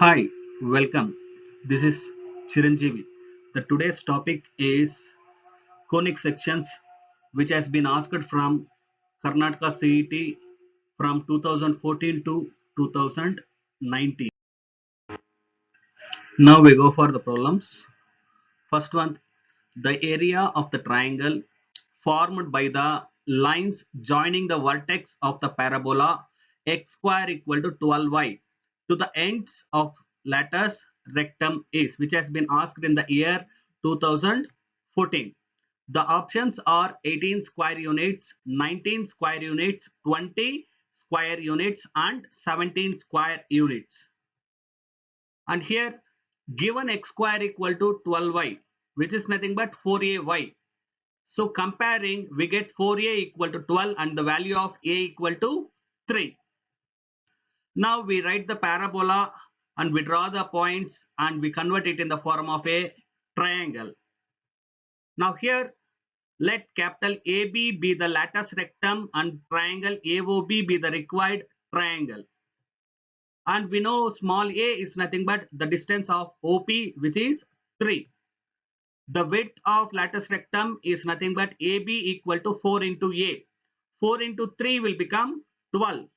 Hi, welcome. This is Chiranjeevi. The today's topic is conic sections, which has been asked from Karnataka CET from 2014 to 2019. Now we go for the problems. First one, the area of the triangle formed by the lines joining the vertex of the parabola x square equal to 12y to the ends of latus rectum is, which has been asked in the year 2014. The options are 18 square units, 19 square units, 20 square units, and 17 square units. And here, given x square equal to 12y, which is nothing but 4ay. So comparing, we get 4a equal to 12 and the value of a equal to 3. Now we write the parabola and we draw the points and we convert it in the form of a triangle. Now here, let capital AB be the latus rectum and triangle AOB be the required triangle. And we know small a is nothing but the distance of OP, which is 3. The width of latus rectum is nothing but AB equal to 4 into A. 4 into 3 will become 12.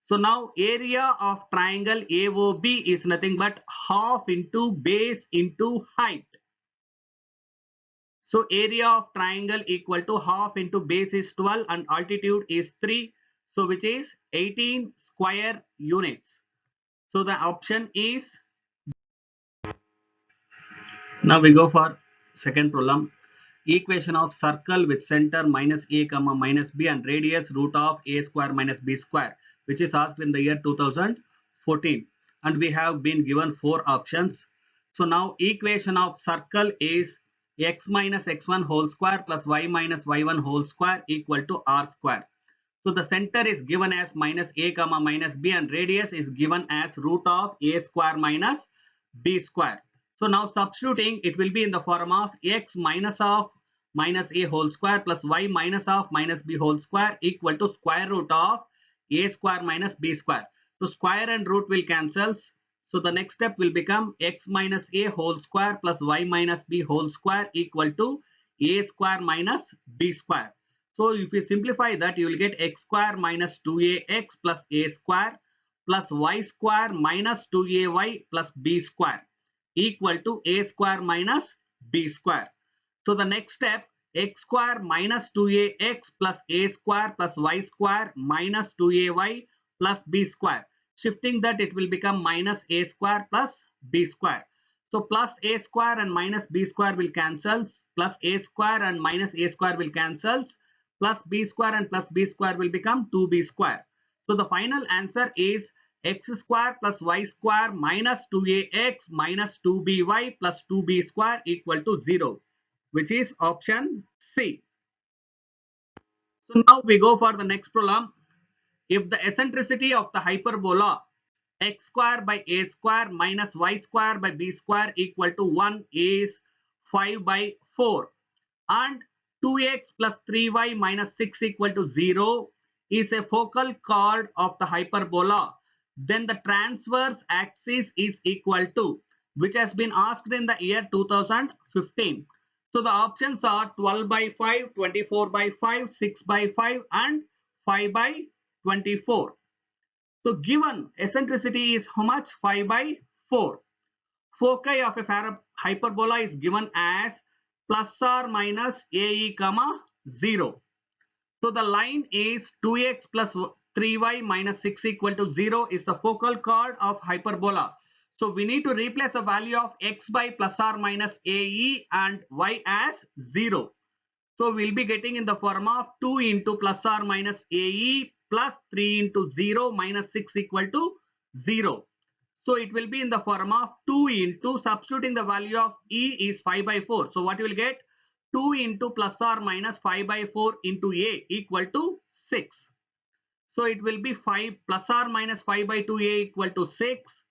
So now area of triangle AOB is nothing but half into base into height. So area of triangle equal to half into base is 12 and altitude is 3. So which is 18 square units. So the option is. Now we go for second problem. Equation of circle with center minus a comma minus b and radius root of a square minus b square, which is asked in the year 2014, and we have been given four options. So now equation of circle is x minus x1 whole square plus y minus y1 whole square equal to r square. So the center is given as minus a comma minus b and radius is given as root of a square minus b square. So now substituting, it will be in the form of x minus of minus a whole square plus y minus of minus b whole square equal to square root of a square minus b square. So square and root will cancel. So the next step will become x minus a whole square plus y minus b whole square equal to a square minus b square. So if you simplify that, you will get x square minus 2ax plus a square plus y square minus 2ay plus b square equal to a square minus b square. So the next step, x square minus 2ax plus a square plus y square minus 2ay plus b square. Shifting that, it will become minus a square plus b square. So plus a square and minus b square will cancel, plus a square and minus a square will cancel, plus b square and plus b square will become 2b square. So the final answer is x square plus y square minus 2ax minus 2by plus 2b square equal to 0, which is option C. So now we go for the next problem. If the eccentricity of the hyperbola x square by a square minus y square by b square equal to 1 is 5 by 4 and 2x plus 3y minus 6 equal to 0 is a focal chord of the hyperbola, then the transverse axis is equal to, which has been asked in the year 2015. So the options are 12 by 5, 24 by 5, 6 by 5 and 5 by 24. So given eccentricity is how much? 5 by 4. Foci of a hyperbola is given as plus or minus ae comma 0. So the line is 2x plus 3y minus 6 equal to 0 is the focal chord of hyperbola. So we need to replace the value of x by plus or minus ae and y as 0. So we'll be getting in the form of 2 into plus or minus ae plus 3 into 0 minus 6 equal to 0. So it will be in the form of 2 into substituting the value of e is 5 by 4. So what you will get? 2 into plus or minus 5 by 4 into a equal to 6. So it will be 5 plus or minus 5 by 2 a equal to 6.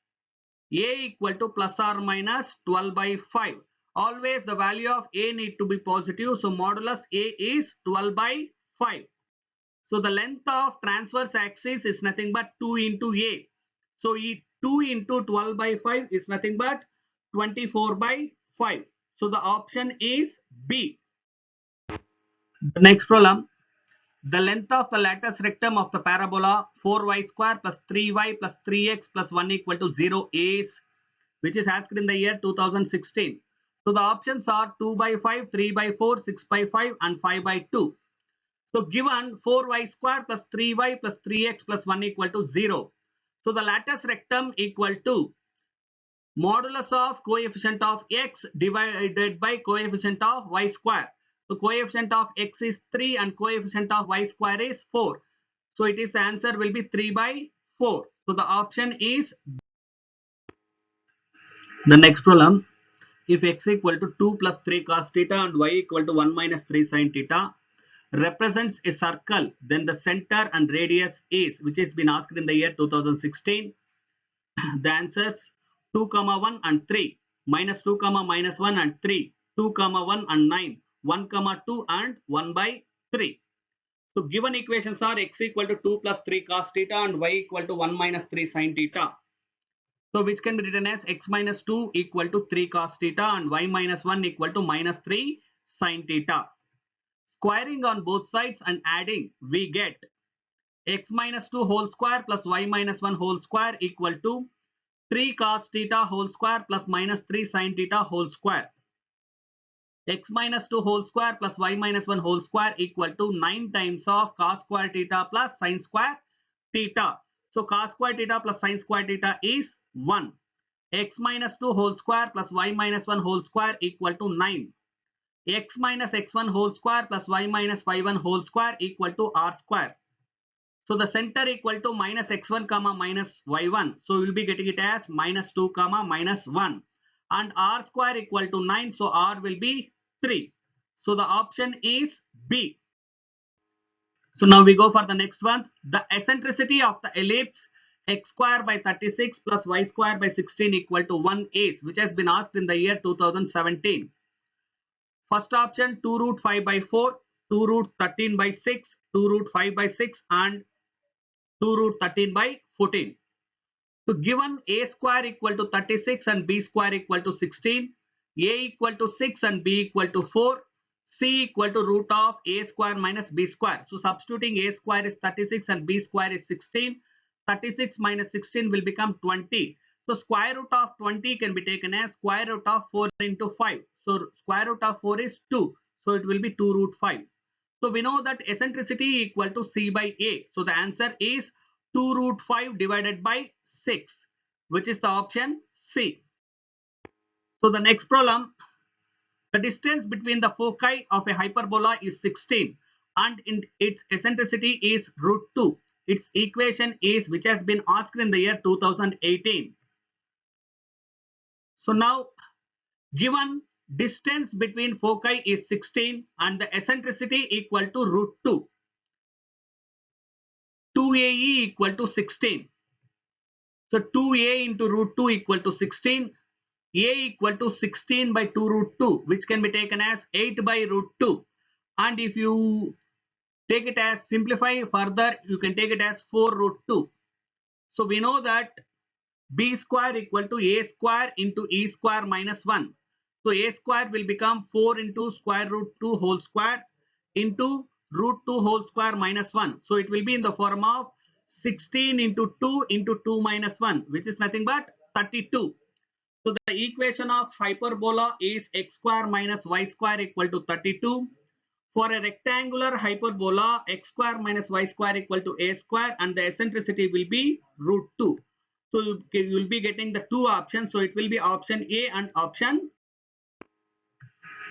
A equal to plus or minus 12 by 5. Always the value of a need to be positive. So modulus a is 12 by 5. So the length of transverse axis is nothing but 2 into a. So 2 into 12 by 5 is nothing but 24 by 5. So the option is B. The next problem. The length of the lattice rectum of the parabola 4y square plus 3y plus 3x plus 1 equal to 0 is, which is asked in the year 2016. So the options are 2 by 5, 3 by 4, 6 by 5 and 5 by 2. So given 4y square plus 3y plus 3x plus 1 equal to 0. So the lattice rectum equal to modulus of coefficient of x divided by coefficient of y square. So coefficient of x is 3 and coefficient of y square is 4. So it is the answer will be 3 by 4. So the option is the next problem. If x equal to 2 plus 3 cos theta and y equal to 1 minus 3 sin theta represents a circle, then the center and radius is, which has been asked in the year 2016. The answers 2 comma 1 and 3, minus 2 comma minus 1 and 3, 2 comma 1 and 9, 1 comma 2 and 1 by 3. So given equations are x equal to 2 plus 3 cos theta and y equal to 1 minus 3 sin theta. So which can be written as x minus 2 equal to 3 cos theta and y minus 1 equal to minus 3 sin theta. Squaring on both sides and adding, we get x minus 2 whole square plus y minus 1 whole square equal to 3 cos theta whole square plus minus 3 sin theta whole square. X minus 2 whole square plus y minus 1 whole square equal to 9 times of cos square theta plus sin square theta. So cos square theta plus sin square theta is 1. X minus 2 whole square plus y minus 1 whole square equal to 9. X minus x1 whole square plus y minus y1 whole square equal to r square. So the center equal to minus x1 comma minus y1. So we will be getting it as minus 2 comma minus 1. And r square equal to 9. So r will be 3. So the option is B. So now we go for the next one. The eccentricity of the ellipse x square by 36 plus y square by 16 equal to 1 is, which has been asked in the year 2017. First option 2 root 5 by 4, 2 root 13 by 6, 2 root 5 by 6 and 2 root 13 by 14. So given a square equal to 36 and b square equal to 16, a equal to 6 and b equal to 4, c equal to root of a square minus b square. So substituting a square is 36 and b square is 16. 36 minus 16 will become 20. So square root of 20 can be taken as square root of 4 into 5. So square root of 4 is 2. So it will be 2 root 5. So we know that eccentricity equal to c by a. So the answer is 2 root 5 divided by 6, which is the option C. So the next problem, the distance between the foci of a hyperbola is 16 and its eccentricity is root 2. Its equation is, which has been asked in the year 2018. So now given distance between foci is 16 and the eccentricity equal to root 2. 2AE equal to 16. So 2a into root 2 equal to 16. A equal to 16 by 2 root 2, which can be taken as 8 by root 2. And if you take it as simplify further, you can take it as 4 root 2. So we know that b square equal to a square into e square minus 1. So a square will become 4 into square root 2 whole square into root 2 whole square minus 1. So it will be in the form of 16 into 2 minus 1, which is nothing but 32. So the equation of hyperbola is x square minus y square equal to 32. For a rectangular hyperbola, x square minus y square equal to a square and the eccentricity will be root 2. So you will be getting the two options. So it will be option A and option.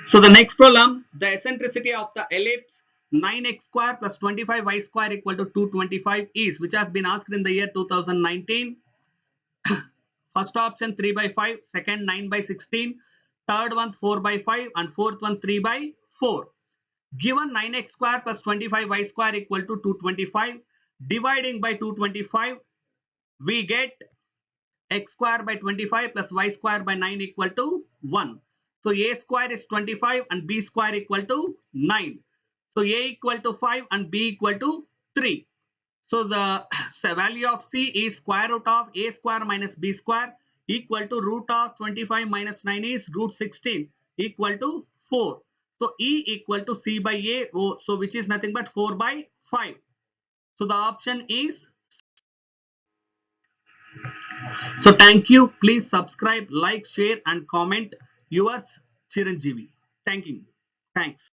So the next problem, the eccentricity of the ellipse 9x square plus 25y square equal to 225 is, which has been asked in the year 2019. First option 3 by 5, second 9 by 16, third one 4 by 5 and fourth one 3 by 4. Given 9x square plus 25y square equal to 225, dividing by 225, we get x square by 25 plus y square by 9 equal to 1. So a square is 25 and b square equal to 9. So a equal to 5 and b equal to 3. So the value of C is square root of a square minus b square equal to root of 25 minus 9 is root 16 equal to 4. So E equal to C by A, so which is nothing but 4 by 5. So the option is. So thank you. Please subscribe, like, share and comment. Yours Chiranjeevi. Thank you. Thanks.